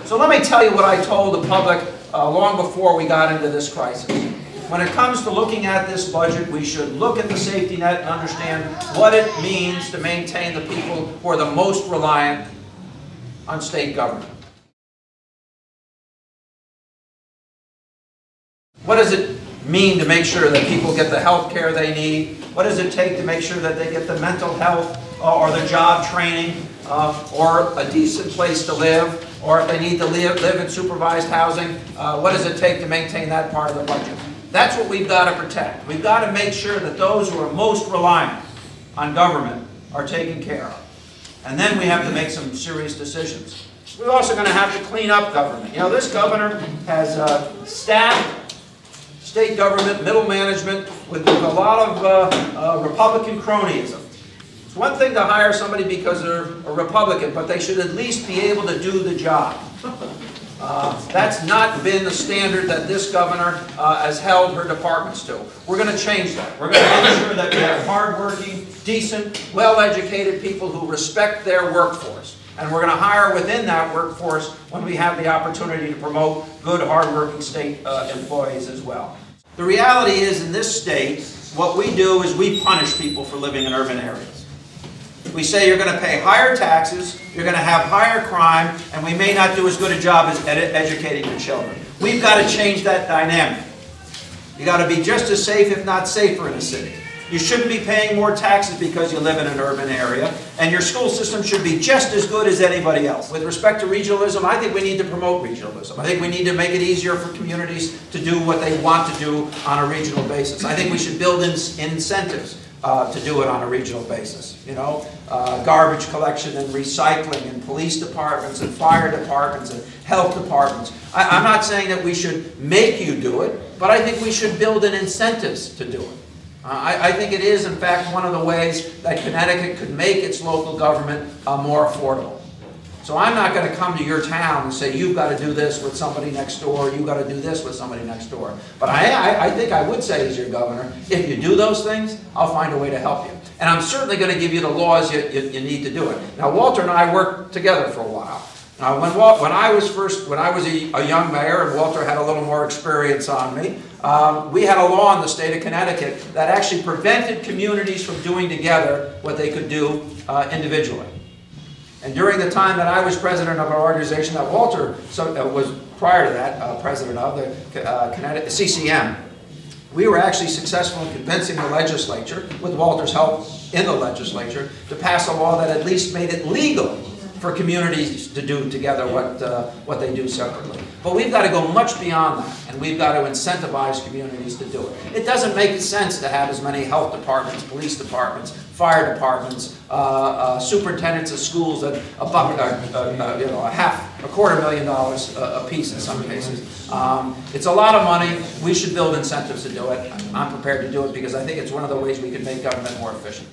So let me tell you what I told the public long before we got into this crisis. When it comes to looking at this budget, we should look at the safety net and understand what it means to maintain the people who are the most reliant on state government. What does it mean to make sure that people get the health care they need? What does it take to make sure that they get the mental health or the job training or a decent place to live, or if they need to live in supervised housing, what does it take to maintain that part of the budget? That's what we've got to protect. We've got to make sure that those who are most reliant on government are taken care of. And then we have to make some serious decisions. We're also going to have to clean up government. You know, this governor has staffed state government, middle management, with a lot of Republican cronyism. It's one thing to hire somebody because they're a Republican, but they should at least be able to do the job. That's not been the standard that this governor has held her departments to. We're going to change that. We're going to make sure that we have hardworking, decent, well-educated people who respect their workforce. And we're going to hire within that workforce when we have the opportunity to promote good, hardworking state employees as well. The reality is, in this state, what we do is we punish people for living in urban areas. We say you're going to pay higher taxes, you're going to have higher crime, and we may not do as good a job as educating your children. We've got to change that dynamic. You've got to be just as safe, if not safer, in a city. You shouldn't be paying more taxes because you live in an urban area, and your school system should be just as good as anybody else. With respect to regionalism, I think we need to promote regionalism. I think we need to make it easier for communities to do what they want to do on a regional basis. I think we should build incentives to do it on a regional basis. You know, garbage collection and recycling and police departments and fire departments and health departments. I'm not saying that we should make you do it, but I think we should build in incentives to do it. I think it is, in fact, one of the ways that Connecticut could make its local government more affordable. So I'm not going to come to your town and say, you've got to do this with somebody next door, you've got to do this with somebody next door. But I think I would say, as your governor, if you do those things, I'll find a way to help you. And I'm certainly going to give you the laws you need to do it. Now, Walter and I worked together for a while. When I was a young mayor, and Walter had a little more experience on me, we had a law in the state of Connecticut that actually prevented communities from doing together what they could do individually. And during the time that I was president of an organization that Walter was prior to that president of, the Connecticut CCM, we were actually successful in convincing the legislature, with Walter's help in the legislature, to pass a law that at least made it legal for communities to do together what they do separately. But we've got to go much beyond that, and we've got to incentivize communities to do it. It doesn't make sense to have as many health departments, police departments, fire departments, superintendents of schools that $250,000 a piece in some cases. It's a lot of money. We should build incentives to do it. I'm prepared to do it because I think it's one of the ways we can make government more efficient.